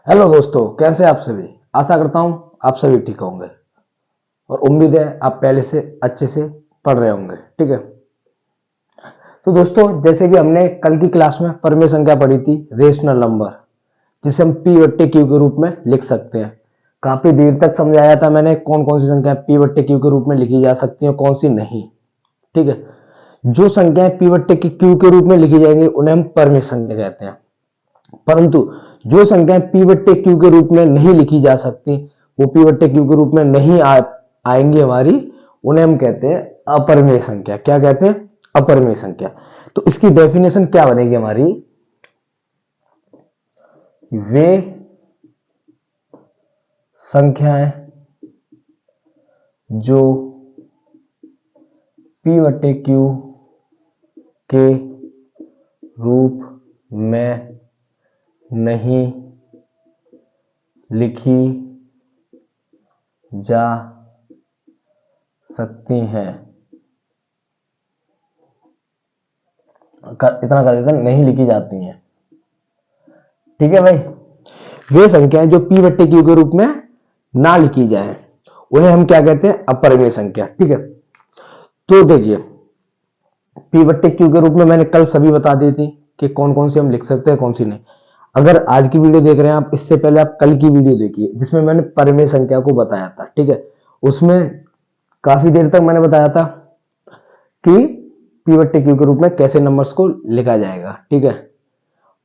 Hello दोस्तों, कैसे आप सभी। आशा करता हूं आप सभी ठीक होंगे और उम्मीद है आप पहले से अच्छे से पढ़ रहे होंगे। ठीक है, तो दोस्तों जैसे कि हमने कल की क्लास में परिमेय संख्या पढ़ी थी, रेशनल नंबर, जिसे हम पी बट्टे क्यू के रूप में लिख सकते हैं। काफी देर तक समझाया था मैंने कौन कौन सी संख्या पी बट्टे क्यू के रूप में लिखी जा सकती है, कौन सी नहीं। ठीक है, जो संख्याएं पी बट्टे क्यू के रूप में लिखी जाएंगी उन्हें हम परिमेय संख्या कहते हैं। परंतु जो संख्याएं पी बट्टे क्यू के रूप में नहीं लिखी जा सकती, वो पी बट्टे क्यू के रूप में नहीं आएंगी हमारी, उन्हें हम कहते हैं अपरिमेय संख्या। क्या कहते हैं? अपरिमेय संख्या। तो इसकी डेफिनेशन क्या बनेगी हमारी? वे संख्याएं जो पी बट्टे क्यू के रूप में नहीं लिखी जा सकती हैं। इतना कर देते हैं, नहीं लिखी जाती हैं। ठीक है भाई, वे संख्याएं जो पी बट्टे क्यू के रूप में ना लिखी जाए उन्हें हम क्या कहते हैं? अपरिमेय संख्या। ठीक है, तो देखिए पी बट्टे क्यू के रूप में मैंने कल सभी बता दी थी कि कौन कौन सी हम लिख सकते हैं, कौन सी नहीं। अगर आज की वीडियो देख रहे हैं आप, इससे पहले आप कल की वीडियो देखिए जिसमें मैंने परिमेय संख्या को बताया था। ठीक है, उसमें काफी देर तक मैंने बताया था कि पी बट्टे क्यू के रूप में कैसे नंबर्स को लिखा जाएगा। ठीक है,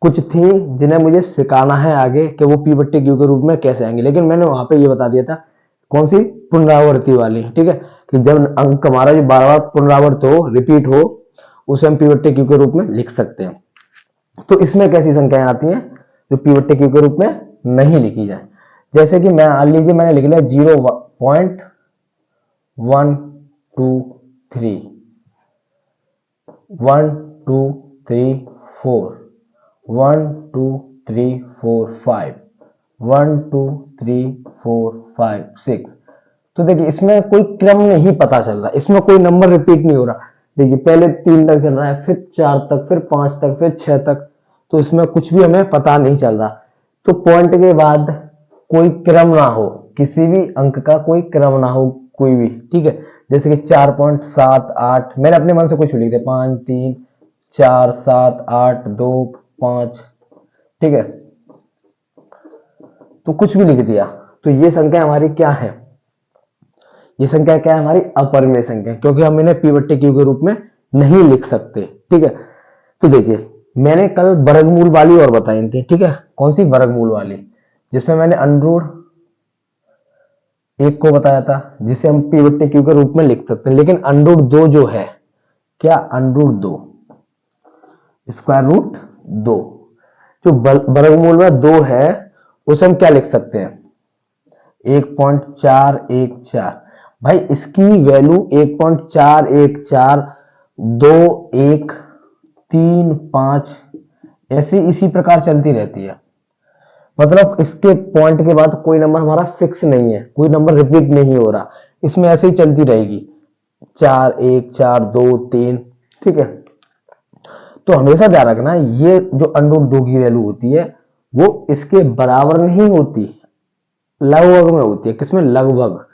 कुछ थी जिन्हें मुझे सिखाना है आगे कि वो पी बट्टे क्यू के रूप में कैसे आएंगे, लेकिन मैंने वहां पे ये बता दिया था कौन सी? पुनरावृत्ति वाली। ठीक है, कि जब अंक हमारा जो बार बार पुनरावृत हो, रिपीट हो, उसे हम पी बट्टे क्यू के रूप में लिख सकते हैं। तो इसमें कैसी संख्याएं आती हैं जो पी बट्टे क्यू के रूप में नहीं लिखी जाए? जैसे कि मैं मान लीजिए मैंने लिख लिया 0.123 1 2 3 4 1 2 3 4 5 1 2 3 4 5 6। तो देखिए इसमें कोई क्रम नहीं पता चल रहा, इसमें कोई नंबर रिपीट नहीं हो रहा। देखिए पहले 3 तक चल रहा है, फिर 4 तक, फिर 5 तक, फिर 6 तक, तो इसमें कुछ भी हमें पता नहीं चल रहा। तो पॉइंट के बाद कोई क्रम ना हो, किसी भी अंक का कोई क्रम ना हो, कोई भी। ठीक है, जैसे कि 4.78 मैंने अपने मन से कुछ लिख दिया, 5 3 4 7 8 2 5। ठीक है, तो कुछ भी लिख दिया, तो ये संख्या हमारी क्या है? ये संख्या क्या है? हमारी अपरिमेय संख्या, क्योंकि हम इन्हें पी बट्टे क्यू के रूप में नहीं लिख सकते। ठीक है, तो देखिए मैंने कल वर्गमूल वाली और बताई थी। ठीक है, कौन सी? वर्गमूल वाली, जिसमें मैंने अंडरूट 1 को बताया था जिसे हम पी बट्टे क्यू के रूप में लिख सकते हैं। लेकिन अंडरूट 2 जो है, क्या? अंडरूट 2, स्क्वायर रूट 2, जो वर्गमूल में 2 है उसे हम क्या लिख सकते हैं? 1.414। भाई इसकी वैल्यू 1.414 2 1 3 5 ऐसी इसी प्रकार चलती रहती है। मतलब इसके पॉइंट के बाद कोई नंबर हमारा फिक्स नहीं है, कोई नंबर रिपीट नहीं हो रहा, इसमें ऐसे ही चलती रहेगी 4 1 4 2 3। ठीक है, तो हमेशा ध्यान रखना ये जो अंडरूट 2 की वैल्यू होती है वो इसके बराबर नहीं होती, लगभग में होती है। किसमें? लगभग।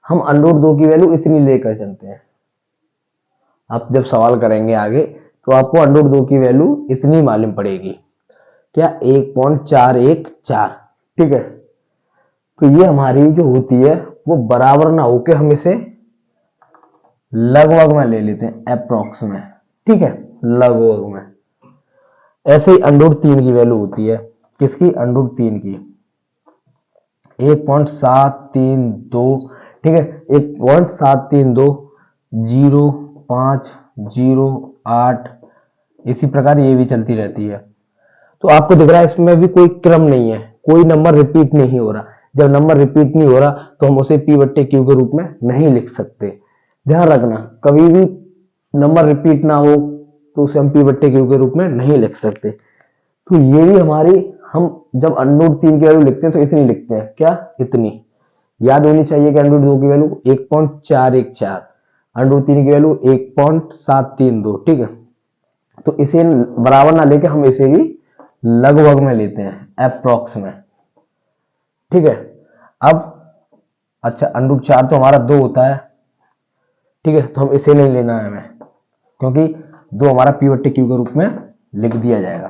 हम अंडरूट 2 की वैल्यू इतनी लेकर चलते हैं। आप जब सवाल करेंगे आगे तो आपको अंडरूट 2 की वैल्यू इतनी मालूम पड़ेगी, क्या? 1.414। ठीक है, तो ये हमारी जो होती है वो बराबर ना होके हम इसे लगभग में ले लेते हैं, अप्रोक्स में। ठीक है, लगभग में। ऐसे ही अंडरूट 3 की वैल्यू होती है, किसकी? अंडरूट 3 की 1.732। ठीक है, 1.732 0 5 0 8, इसी प्रकार ये भी चलती रहती है। तो आपको दिख रहा है इसमें भी कोई क्रम नहीं है, कोई नंबर रिपीट नहीं हो रहा। जब नंबर रिपीट नहीं हो रहा तो हम उसे पी बट्टे क्यू के रूप में नहीं लिख सकते। ध्यान रखना, कभी भी नंबर रिपीट ना हो तो उसे हम पी बट्टे क्यू के रूप में नहीं लिख सकते। तो ये भी हमारी, हम जब अंडरूट 3 की वैल्यू लिखते हैं तो इतनी लिखते हैं, क्या? इतनी। याद होनी चाहिए कि अंडरूट 2 की वैल्यू 1.414, अंडरूट 3 की वैल्यू 1.732। ठीक है, तो इसे बराबर ना लेके हम इसे भी लगभग में लेते हैं, अप्रोक्स में। ठीक है। अब अच्छा √4 तो हमारा 2 होता है, ठीक है, तो हम इसे नहीं लेना है हमें, क्योंकि 2 हमारा पी बट्टे क्यू के रूप में लिख दिया जाएगा।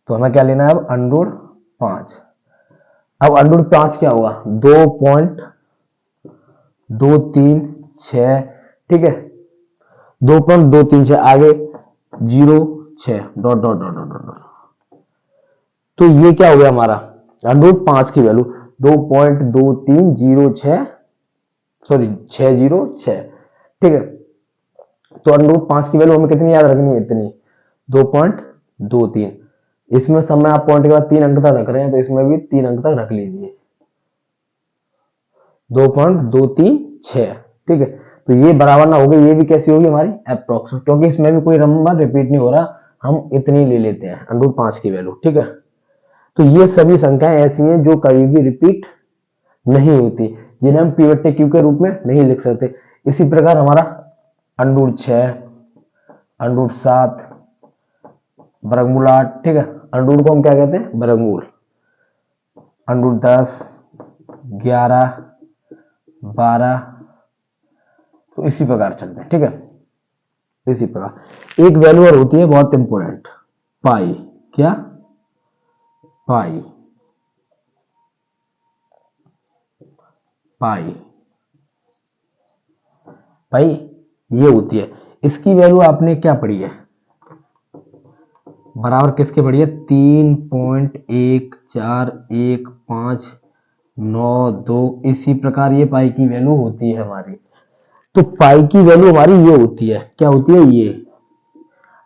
तो हमें क्या लेना है अब √5। अब √5 क्या होगा, 2.236, ठीक है, 2.236 आगे 0.6 dot dot dot dot dot. तो ये क्या हो गया हमारा √5 की वैल्यू 2.2306, सॉरी 606, ठीक है। तो √5 की वैल्यू हमें कितनी याद रखनी है, इतनी 2.23। इसमें सब में आप पॉइंट के बाद 3 अंक तक रख रहे हैं, तो इसमें भी 3 अंक तक रख लीजिए, 2.236, ठीक है। तो ये बराबर ना होगी, ये भी कैसी होगी हमारी अप्रोक्सीमेट, क्योंकि इसमें भी कोई नंबर रिपीट नहीं हो रहा, हम इतनी ले लेते हैं √5 की वैल्यू, ठीक है। तो ये सभी संख्याएं ऐसी हैं जो कभी भी रिपीट नहीं होती, जिन्हें हम पी बट्टे क्यू के रूप में नहीं लिख सकते। इसी प्रकार हमारा √6, √7, वर्गमूल 8, ठीक है, √ को हम क्या कहते हैं, वर्गमूल, √10, 11, 12, तो इसी प्रकार चलते हैं, ठीक है। इसी प्रकार एक वैल्यू और होती है बहुत इंपॉर्टेंट, पाई। क्या, पाई, पाई, पाई ये होती है। इसकी वैल्यू आपने क्या पढ़ी है, बराबर किसके पढ़ी है, 3.141592, इसी प्रकार ये पाई की वैल्यू होती है हमारी। तो पाई की वैल्यू हमारी ये होती है, क्या होती है ये।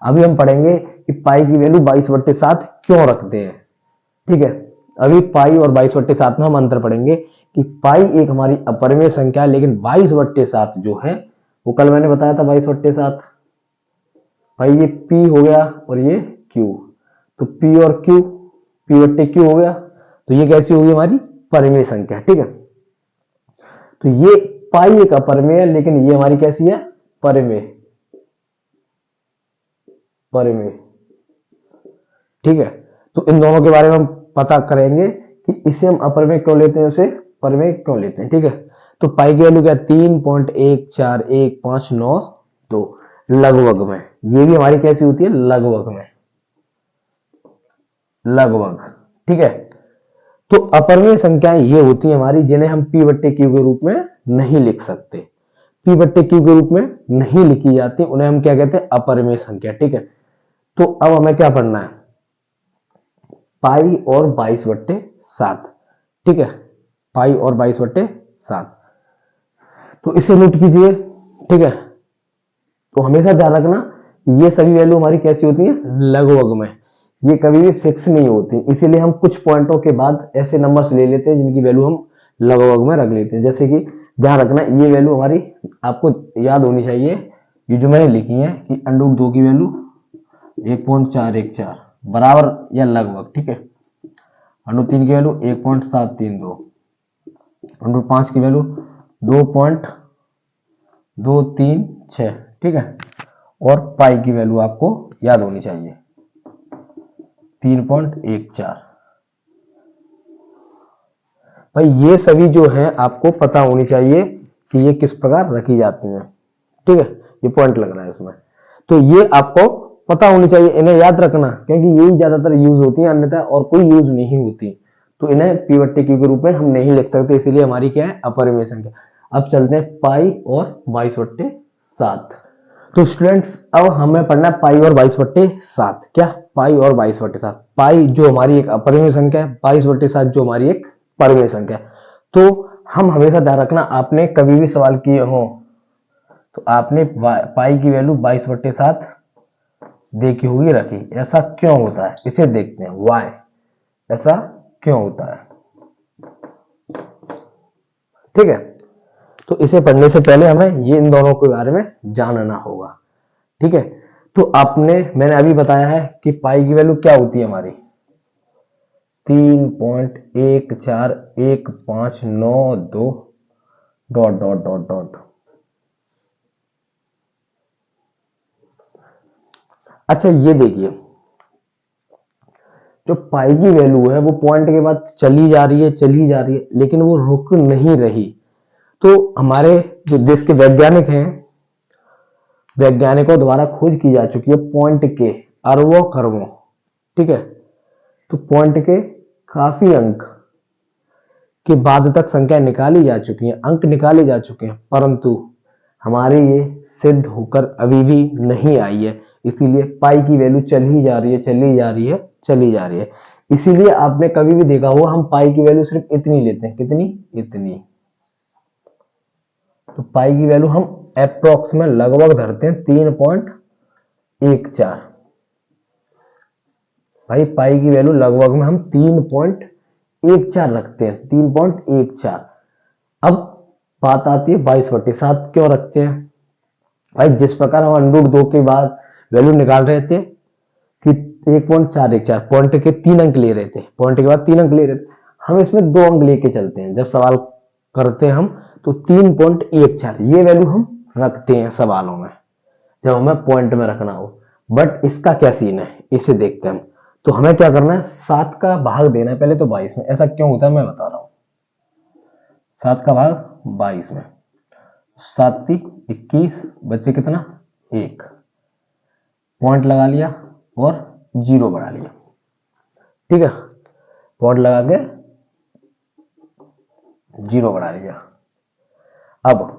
अभी हम पढ़ेंगे कि पाई की वैल्यू 22/7 क्यों रखते हैं, ठीक है। अभी पाई और 22/7 में हम अंतर पढ़ेंगे कि पाई एक हमारी अपरिमेय संख्या है, लेकिन 22/7 जो है वो कल मैंने बताया था 22/7, भाई ये P हो गया और ये Q, तो P और Q, P बट्टे Q हो गया, तो ये कैसी होगी हमारी परिमेय संख्या, ठीक है। तो ये पाई एक अपरिमेय है, लेकिन ये हमारी कैसी है, परिमेय, परिमेय, ठीक है। तो इन दोनों के बारे में हम पता करेंगे कि इसे हम अपरिमेय क्यों लेते हैं, उसे परिमेय क्यों लेते हैं, ठीक है। तो पाई की वैल्यू क्या, 3.141592 लगभग में, ये भी हमारी कैसी होती है, लगभग में, लगभग, ठीक है। तो अपरिमेय संख्याएं ये होती हैं हमारी जिन्हें हम पी बट्टे क्यू के रूप में नहीं लिख सकते, पी बट्टे क्यू के रूप में नहीं लिखी जाती, उन्हें हम क्या कहते हैं, अपरिमेय संख्या, ठीक है। तो अब हमें क्या पढ़ना है, पाई और 22/7, ठीक है, पाई और 22/7, तो इसे नोट कीजिए, ठीक है। तो हमेशा ध्यान रखना ये सभी वैल्यू हमारी कैसी होती है, लगभग में, ये कभी भी फिक्स नहीं होती, इसीलिए हम कुछ पॉइंटों के बाद ऐसे नंबर्स ले लेते हैं जिनकी वैल्यू हम लगभग में रख लेते हैं। जैसे कि ध्यान रखना ये वैल्यू हमारी आपको याद होनी चाहिए, ये जो मैंने लिखी है कि √2 की वैल्यू 1.414 बराबर या लगभग, ठीक है, √3 की वैल्यू 1.732, √5 की वैल्यू 2.236, ठीक है, और पाई की वैल्यू आपको याद होनी चाहिए 3.14। भाई ये सभी जो है आपको पता होनी चाहिए कि ये किस प्रकार रखी जाती हैं, ठीक है, ये पॉइंट लग रहा है इसमें, तो ये आपको पता होनी चाहिए, इन्हें याद रखना, क्योंकि यही ज्यादातर यूज होती है, अन्यथा और कोई यूज नहीं होती। तो इन्हें पी बट्टे क्यू के रूप में हम नहीं लिख सकते, इसीलिए हमारी क्या है, अपरिमेय संख्या। अब चलते हैं पाई और 22/7। तो स्टूडेंट्स अब हमें पढ़ना है पाई और 22/7, क्या, पाई और 22/7। पाई जो हमारी एक अपरिमेय संख्या है, 22/7 जो हमारी एक परिमेय संख्या है। तो हम हमेशा ध्यान रखना, आपने कभी भी सवाल किए हो तो आपने पाई की वैल्यू 22/7 देखी होगी रखी, ऐसा क्यों होता है, इसे देखते हैं, वाई, ऐसा क्यों होता है, ठीक है। तो इसे पढ़ने से पहले हमें ये इन दोनों के बारे में जानना होगा, ठीक है। तो मैंने अभी बताया है कि पाई की वैल्यू क्या होती है हमारी, 3.14152 डॉट डॉट डॉट डॉट। अच्छा ये देखिए, जो पाई की वैल्यू है वो पॉइंट के बाद चली जा रही है, चली जा रही है, लेकिन वो रुक नहीं रही। तो हमारे जो देश के वैज्ञानिक हैं, वैज्ञानिकों द्वारा खोज की जा चुकी है पॉइंट के अरबों खरबों, ठीक है। तो पॉइंट के काफी अंक के बाद तक संख्या निकाली जा चुकी है, अंक निकाले जा चुके हैं, परंतु हमारे ये सिद्ध होकर अभी भी नहीं आई है। इसीलिए पाई की वैल्यू चल ही जा रही है, चली जा रही है, चली जा रही है। इसीलिए आपने कभी भी देखा होगा हम पाई की वैल्यू सिर्फ इतनी लेते हैं, कितनी, इतनी। तो पाई की वैल्यू हम अप्रोक्स में लगभग धरते हैं 3.14। भाई पाई की वैल्यू लगभग में हम 3.14 रखते हैं, 3.14। अब बात आती है 22/7 क्यों रखते हैं। भाई जिस प्रकार हम √2 के बाद वैल्यू निकाल रहे थे कि 1.414, पॉइंट के 3 अंक ले रहे थे, पॉइंट के बाद 3 अंक ले रहे थे, हम इसमें 2 अंक लेके चलते हैं। जब सवाल करते हैं हम तो 3.14 ये वैल्यू हम रखते हैं सवालों में, जब हमें पॉइंट में रखना हो। बट इसका क्या सीन है, इसे देखते हैं हम। तो हमें क्या करना है, 7 का भाग देना है पहले तो 22 में। ऐसा क्यों होता है मैं बता रहा हूं। 7 का भाग 22 में, 7 × 21, बच्चे कितना, 1। पॉइंट लगा लिया और 0 बढ़ा लिया, ठीक है। पॉइंट लगा के 0 बढ़ा लिया। अब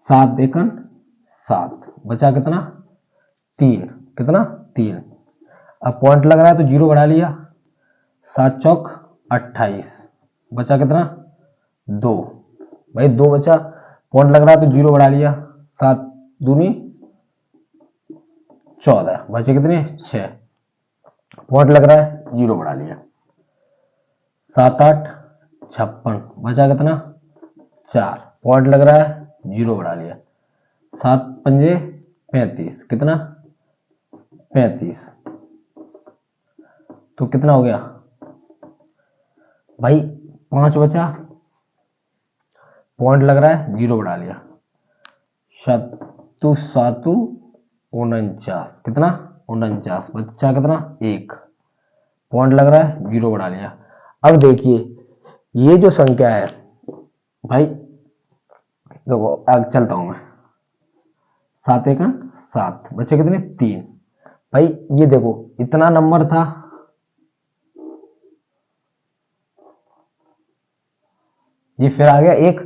7 × 7 बचा कितना, 3, कितना, 3। अब पॉइंट लग रहा है तो 0 बढ़ा लिया, 7 चौक 28, बचा कितना, 2। भाई 2 बचा, पॉइंट लग रहा है तो 0 बढ़ा लिया, 7 दूनी 14, बचे कितने, 6। पॉइंट लग रहा है, 0 बढ़ा लिया, 7 8 56, बचा कितना, 4। पॉइंट लग रहा है, 0 बढ़ा लिया, 7 पंजे 35, कितना, 35। तो कितना हो गया भाई, 5 बचा, पॉइंट लग रहा है, 0 बढ़ा लिया, 7 7 49, कितना, 49। बच्चा कितना, 1। पॉइंट लग रहा है, 0 बढ़ा लिया। अब देखिए ये जो संख्या है भाई, देखो आगे चलता हूं मैं, 7 × 7 बच्चे कितने, 3। भाई ये देखो इतना नंबर था, ये फिर आ गया 1।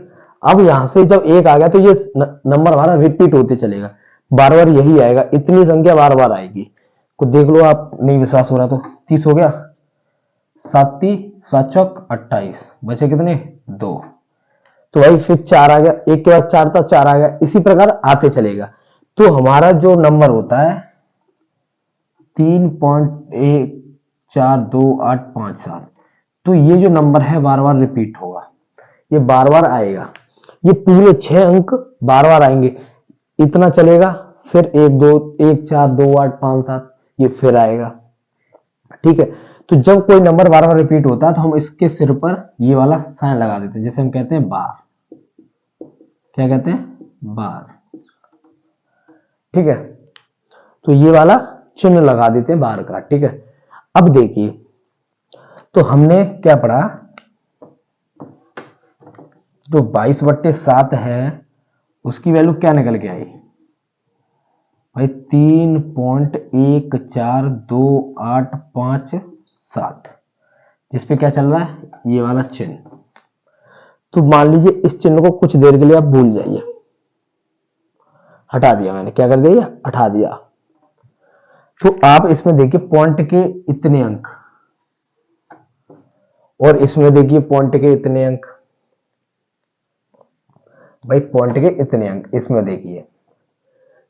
अब यहां से जब 1 आ गया तो ये नंबर हमारा रिपीट होते चलेगा, बार बार यही आएगा, इतनी संख्या बार बार आएगी। को देख लो आप, नहीं विश्वास हो रहा तो 30 हो गया, 7 7 चौक 28, बचे कितने, 2। तो भाई फिर 4 आ गया, 1 के बाद 4 था, 4 आ गया, इसी प्रकार आते चलेगा। तो हमारा जो नंबर होता है 3.142857, तो ये जो नंबर है बार बार रिपीट होगा, ये बार बार आएगा, ये पूरे 6 अंक बार बार आएंगे, इतना चलेगा, फिर 1 2 1 4 2 8 5 7 ये फिर आएगा, ठीक है। तो जब कोई नंबर बार बार रिपीट होता है तो हम इसके सिर पर ये वाला साइन लगा देते हैं, जैसे हम कहते हैं बार, क्या कहते हैं, बार, ठीक है। तो ये वाला चिन्ह लगा देते हैं बार का, ठीक है। अब देखिए तो हमने क्या पढ़ा, जो 22/7 है उसकी वैल्यू क्या निकल के आई भाई, 3.1428557, जिसपे क्या चल रहा है, ये वाला चिन्ह। तो मान लीजिए इस चिन्ह को कुछ देर के लिए आप भूल जाइए, हटा दिया मैंने, क्या कर दिया, हटा दिया। तो आप इसमें देखिए पॉइंट के इतने अंक, और इसमें देखिए पॉइंट के इतने अंक, भाई पॉइंट के इतने अंक इसमें देखिए।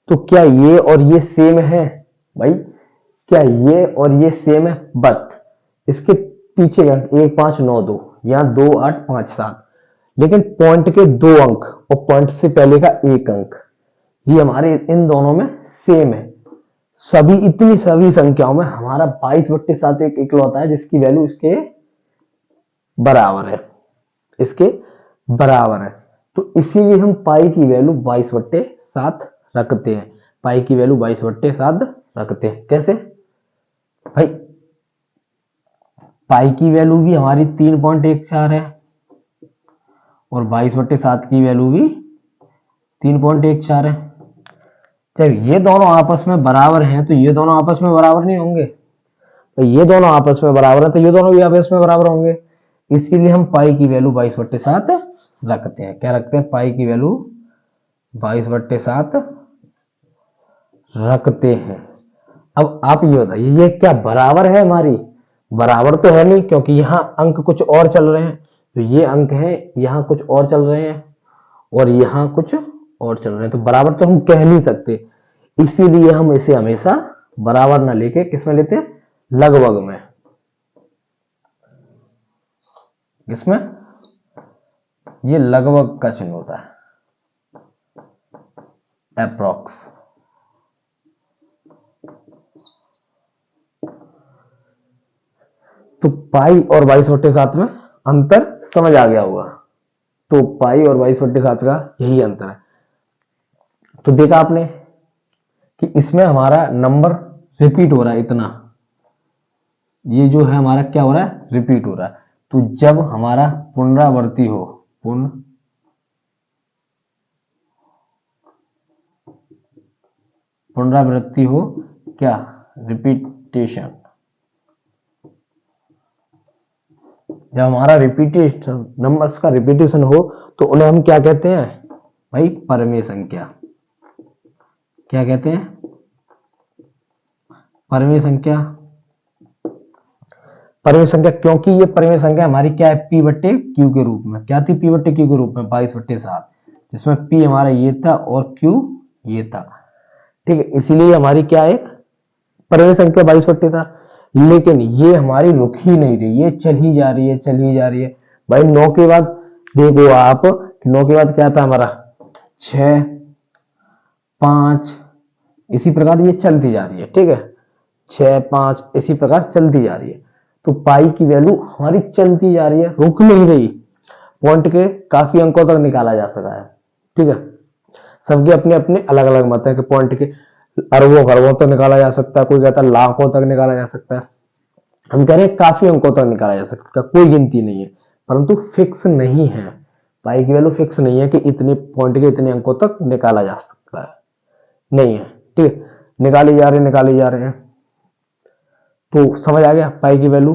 तो क्या ये और ये सेम है भाई, क्या ये और ये सेम है, बट इसके पीछे अंक 1 5 9 2, यहां 2 8 5 7, लेकिन पॉइंट के 2 अंक और पॉइंट से पहले का 1 अंक, ये हमारे इन दोनों में सेम है। सभी इतनी सभी संख्याओं में हमारा 22/7 एक इकलौता है जिसकी वैल्यू इसके बराबर है, इसके बराबर है। तो इसीलिए हम पाई की वैल्यू 22/7 रखते हैं, पाई की वैल्यू 22/7 रखते हैं। कैसे भाई, पाई की वैल्यू भी हमारी 3.14 है और 22/7 की वैल्यू भी 3.14 है। जब ये दोनों आपस में बराबर हैं तो ये दोनों आपस में बराबर नहीं होंगे, तो ये दोनों आपस में बराबर है तो ये दोनों भी आपस में बराबर होंगे। इसीलिए हम पाई की वैल्यू 22/7 रखते हैं। क्या रखते हैं? पाई की वैल्यू 22/7 रखते हैं। अब आप ये बताइए, ये क्या बराबर है हमारी? बराबर तो है नहीं, क्योंकि यहाँ अंक कुछ और चल रहे हैं। तो ये अंक है, यहाँ कुछ और चल रहे हैं और यहाँ कुछ और चल रहे हैं, तो बराबर तो हम कह नहीं सकते। इसीलिए हम इसे हमेशा बराबर ना लेके किसमें लेते हैं? लगभग में। किसमें? ये लगभग का चिन्ह होता है, अप्रॉक्स। तो पाई और 22/7 में अंतर समझ आ गया होगा। तो पाई और 22/7 का यही अंतर है। तो देखा आपने कि इसमें हमारा नंबर रिपीट हो रहा है इतना, ये जो है हमारा क्या हो रहा है? रिपीट हो रहा है। तो जब हमारा पुनरावृत्ति हो, पुनरावृत्ति हो, क्या? रिपीटेशन। जब हमारा रिपीटेशन, नंबर्स का रिपीटेशन हो, तो उन्हें हम क्या कहते हैं भाई? परमेय संख्या। क्या कहते हैं? परमेय संख्या। परमेय संख्या, क्योंकि ये परमेय संख्या हमारी क्या है? P/Q के रूप में। क्या थी P/Q के रूप में? 22/7, जिसमें P हमारा ये था और Q ये था। ठीक है, इसीलिए हमारी क्या है? परमेय संख्या 22/7। लेकिन ये हमारी रुक ही नहीं रही, ये चल ही जा रही है, चल ही जा रही है। भाई 9 के बाद देखो आप, 9 के बाद क्या था हमारा? 6, 5, इसी प्रकार ये चलती जा रही है। ठीक है, 6, 5 इसी प्रकार चलती जा रही है। तो पाई की वैल्यू हमारी चलती जा रही है, रुक नहीं रही। पॉइंट के काफी अंकों तक निकाला जा सकता है। ठीक है, सबके अपने अपने अलग अलग मत है कि पॉइंट के अरबों खरबों तक निकाला जा सकता है, कोई कहता है लाखों तक निकाला जा सकता है। हम कह रहे हैं काफी अंकों तक निकाला जा सकता है, कोई गिनती नहीं है, परंतु फिक्स नहीं है। पाई की वैल्यू फिक्स नहीं है कि इतने पॉइंट के इतने अंकों तक निकाला जा सकता है, नहीं है। ठीक है, निकाले जा रहे हैं। तो समझ आ गया पाई की वैल्यू,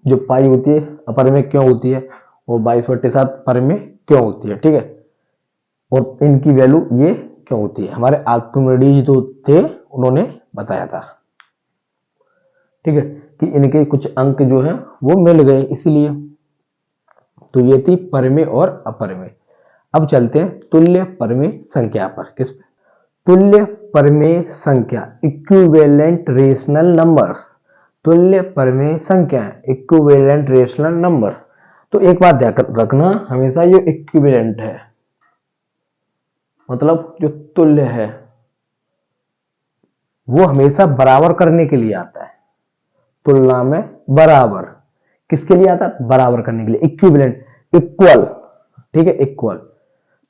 जो पाई होती है अपर में क्यों होती है और 22/7 पर में क्यों होती है। ठीक है, और इनकी वैल्यू ये क्यों होती है, हमारे आर्किमिडीज जो थे उन्होंने बताया था। ठीक है, कि इनके कुछ अंक जो है वो मिल गए इसीलिए। तो ये थी परमेय और अपरमेय। अब चलते हैं तुल्य परमेय संख्या पर। किस पे? तुल्य परमेय संख्या, इक्विवेलेंट रेशनल नंबर्स। तुल्य परमेय संख्या, इक्विवेलेंट रेशनल नंबर्स। तो एक बात ध्यान रखना, हमेशा ये इक्विवेलेंट है, मतलब जो तुल्य है वो हमेशा बराबर करने के लिए आता है। तुलना में बराबर किसके लिए आता है? बराबर करने के लिए। Equivalent, equal. ठीक है, इक्वल।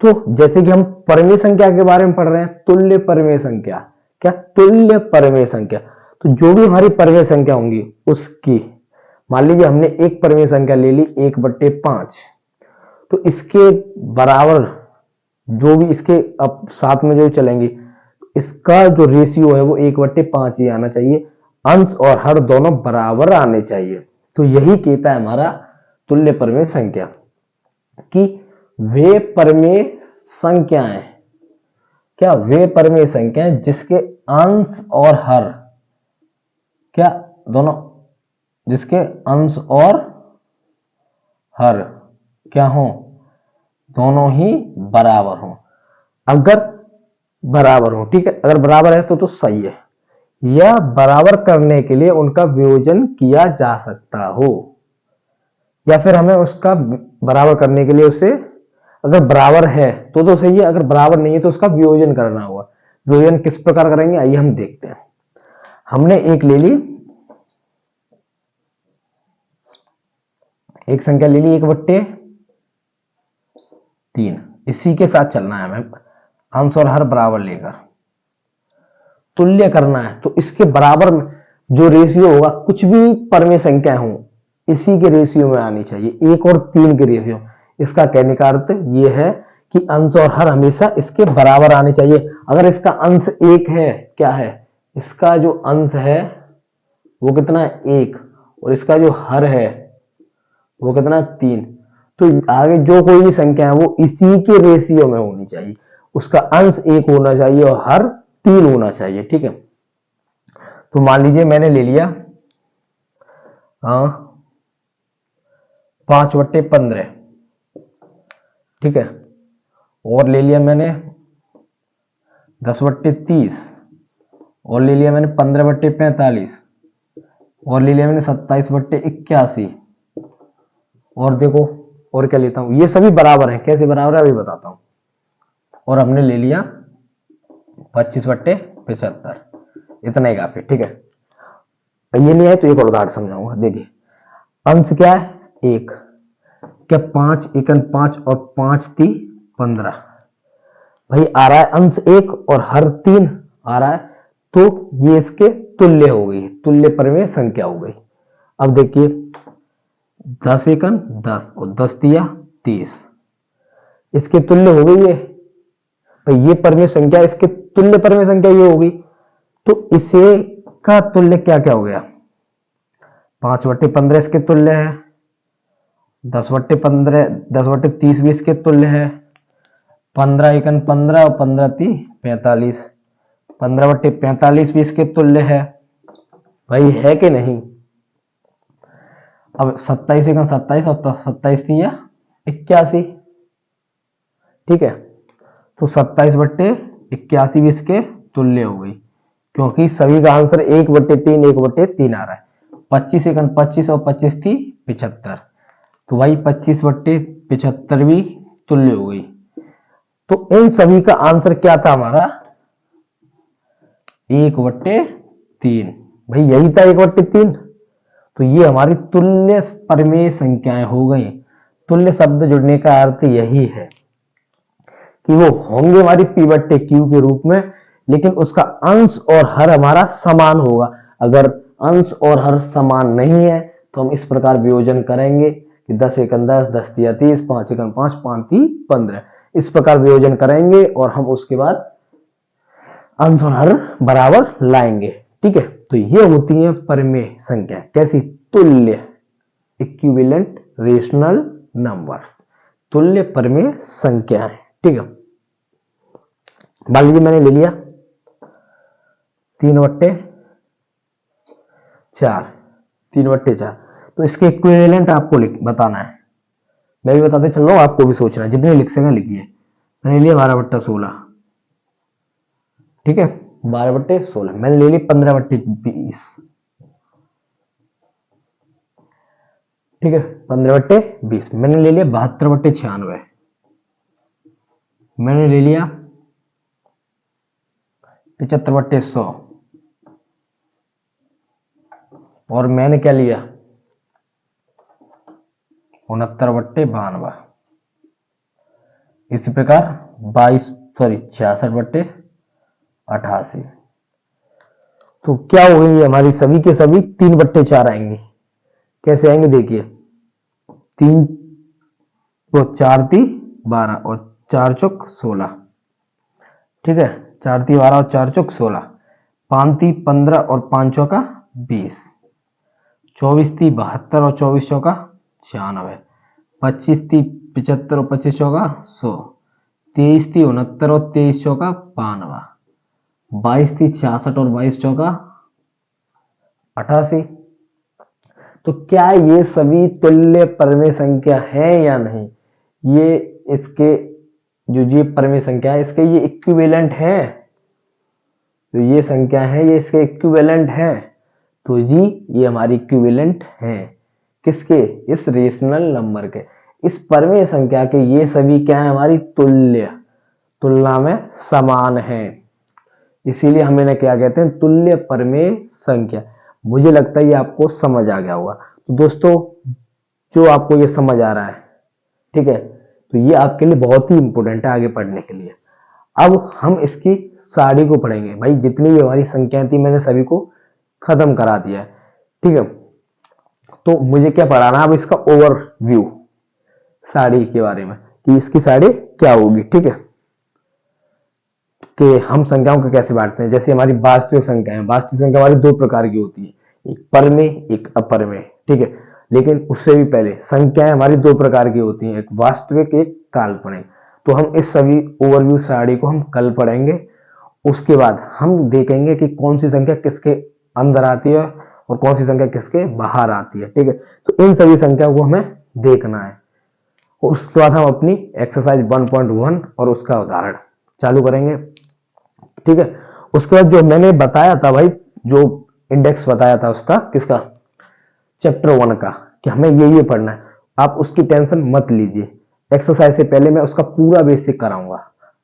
तो जैसे कि हम परमेय संख्या के बारे में पढ़ रहे हैं, तुल्य परमेय संख्या। क्या? तुल्य परमेय संख्या। तो जो भी हमारी परमेय संख्या होंगी उसकी, मान लीजिए हमने एक परमेय संख्या ले ली 1/5, तो इसके बराबर जो भी इसके अब साथ में जो चलेंगे, इसका जो रेशियो है वो 1/5 ही आना चाहिए। अंश और हर दोनों बराबर आने चाहिए। तो यही कहता है हमारा तुल्य परमेय संख्या, कि वे परमेय संख्याएं, क्या? वे परमेय संख्याएं जिसके अंश और हर, क्या? दोनों, जिसके अंश और हर क्या हो? दोनों ही बराबर हो। अगर बराबर हो, ठीक है, अगर बराबर है तो सही है, या बराबर करने के लिए उनका वियोजन किया जा सकता हो, या फिर हमें उसका बराबर करने के लिए उसे, अगर बराबर है तो सही है, अगर बराबर नहीं है तो उसका वियोजन करना होगा। वियोजन किस प्रकार करेंगे आइए हम देखते हैं। हमने एक ले ली, एक संख्या ले ली 1/3, इसी के साथ चलना है हमें, अंश और हर बराबर लेकर तुल्य करना है। तो इसके बराबर जो रेशियो होगा, कुछ भी परमेय संख्या हो, इसी के रेशियो में आनी चाहिए, 1 और 3 के रेशियो। इसका कहने का अर्थ ये है कि अंश और हर हमेशा इसके बराबर आने चाहिए। अगर इसका अंश 1 है, क्या है, इसका जो अंश है वो कितना है, 1, और इसका जो हर है वो कितना, 3, तो आगे जो कोई भी संख्या है वो इसी के रेशियो में होनी चाहिए। उसका अंश 1 होना चाहिए और हर 3 होना चाहिए। ठीक है, तो मान लीजिए मैंने ले लिया 5/15, ठीक है, और ले लिया मैंने 10/30, और ले लिया मैंने 15/45, और ले लिया मैंने 27/81, और देखो और क्या लेता हूं, ये सभी बराबर हैं। कैसे बराबर है अभी बताता हूं। और हमने ले लिया 25/75, इतना ही काफी। ठीक है, ये नहीं है तो एक और उदाहरण समझाऊंगा। देखिए अंश क्या है, 1, क्या 5 एकन 5 और 5 × 3 = 15, भाई आ रहा है अंश 1 और हर 3 आ रहा है, तो ये इसके तुल्य हो गई, तुल्य परिमेय संख्या हो गई। अब देखिए 10 एकन 10 और 10 × 30, इसके तुल्य हो गई है भाई, ये परिमेय संख्या इसके तुल्य परिमेय संख्या ये होगी, तो इसे का तुल्य क्या क्या हो गया, 5/15 इसके तुल्य है, 10/15 10/30 भी इसके तुल्य है, 15 एकन 15 और 15 × 3 = 45, 15/45 भी इसके तुल्य है भाई, है कि नहीं। अब 27 एकन 27 और 27 × 3 = 81, ठीक है, तो 27/81 भी इसके तुल्य हो गई, क्योंकि सभी का आंसर 1/3 1/3 आ रहा है। 25 एकन 25 और 25 × 3 = 75, तो भाई 25/75 भी तुल्य हो गई। तो इन सभी का आंसर क्या था हमारा, 1/3, भाई यही था 1/3। तो ये हमारी तुल्य परिमेय संख्याएं हो गई। तुल्य शब्द जुड़ने का अर्थ यही है कि वो होंगे हमारी P/Q के रूप में, लेकिन उसका अंश और हर हमारा समान होगा। अगर अंश और हर समान नहीं है तो हम इस प्रकार वियोजन करेंगे कि 10 एकन 10, 10 × 30, 5 एकन 5, 5 × 3 = 15, इस प्रकार वियोजन करेंगे और हम उसके बाद अंश और हर बराबर लाएंगे। ठीक है, तो ये होती है परिमेय संख्या, कैसी, तुल्य, इक्विवेलेंट रेशनल नंबर्स, तुल्य परिमेय संख्याएं। ठीक है, मान लीजिए मैंने ले लिया 3/4, 3/4, तो इसके इक्विवेलेंट आपको बताना है। मैं भी बताते चल रहा हूं, आपको भी सोचना है, जितने लिख सकें लिखिए। मैंने लिया 12/16, ठीक है, 12/16। मैंने ले ली 15/20, ठीक है, 15/20। मैंने ले लिया 72/96, मैंने ले लिया 75/100, और मैंने क्या लिया 69/92। इसी प्रकार 66/88। तो क्या हो गई हमारी सभी के सभी 3/4 आएंगे। कैसे आएंगे, देखिए 3 तो 4 × 3 = 12 और 4 × 4 = 16, ठीक है, 4 × 3 = 12 और 4 × 4 = 16, 5 × 3 = 15 और 5 × 4 = 20, 24 × 3 = 72 और 24 × 4 = 96, 25 × 3 = 75 और 25 × 4 = 100, 23 × 3 = 69 और 23 × 4 = 92, 22 × 3 = 66 और 22 × 4 = 88। तो क्या ये सभी तुल्य परिमेय संख्या है या नहीं, ये इसके जो ये परिमेय संख्या है इसके ये इक्विवेलेंट है, तो ये संख्या है ये इसके इक्विवेलेंट है। तो जी ये हमारी इक्विवेलेंट है किसके, इस रेशनल नंबर के, इस परिमेय संख्या के। ये सभी क्या है, हमारी तुल्य, तुलना में समान है, इसीलिए हम इन्हें क्या कहते हैं, तुल्य परिमेय संख्या। मुझे लगता है ये आपको समझ आ गया होगा। तो दोस्तों जो आपको ये समझ आ रहा है, ठीक है, तो ये आपके लिए बहुत ही इंपॉर्टेंट है आगे पढ़ने के लिए। अब हम इसकी साड़ी को पढ़ेंगे। भाई जितनी भी हमारी संख्याएं थी मैंने सभी को खत्म करा दिया है, ठीक है। तो मुझे क्या पढ़ाना है अब, इसका ओवरव्यू साड़ी के बारे में कि इसकी साड़ी क्या होगी। ठीक है, कि हम संख्याओं को कैसे बांटते हैं। जैसे हमारी वास्तविक संख्या है, वास्तविक संख्या हमारी दो प्रकार की होती है, एक पर में एक अपर में। ठीक है, लेकिन उससे भी पहले संख्याएं हमारी दो प्रकार की होती हैं, एक वास्तविक एक काल्पनिक। तो हम इस सभी ओवरव्यू सारणी को हम कल पढ़ेंगे। उसके बाद हम देखेंगे कि कौन सी संख्या किसके अंदर आती है और कौन सी संख्या किसके बाहर आती है। ठीक है, तो इन सभी संख्याओं को हमें देखना है। और उसके बाद हम अपनी एक्सरसाइज 1.1 और उसका उदाहरण चालू करेंगे। ठीक है, उसके बाद जो मैंने बताया था भाई, जो इंडेक्स बताया था उसका, किसका, चैप्टर 1 का, कि हमें ये पढ़ना है, आप उसकी टेंशन मत लीजिए। एक्सरसाइज से पहले मैं उसका पूरा बेसिक कराऊंगा।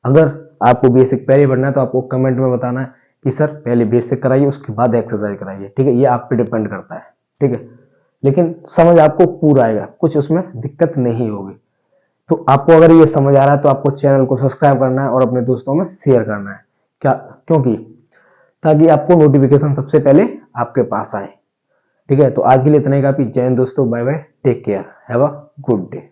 अगर आपको बेसिक पहले पढ़ना है तो आपको कमेंट में बताना है कि सर पहले बेसिक कराइए उसके बाद एक्सरसाइज कराइए। ठीक है, ये आप पे डिपेंड करता है। ठीक है, लेकिन समझ आपको पूरा आएगा, कुछ उसमें दिक्कत नहीं होगी। तो आपको अगर ये समझ आ रहा है तो आपको चैनल को सब्सक्राइब करना है और अपने दोस्तों में शेयर करना है। क्या, क्योंकि ताकि आपको नोटिफिकेशन सबसे पहले आपके पास आए। ठीक है, तो आज के लिए इतना ही काफी। जय हिंद दोस्तों, bye bye, take care, have a good day.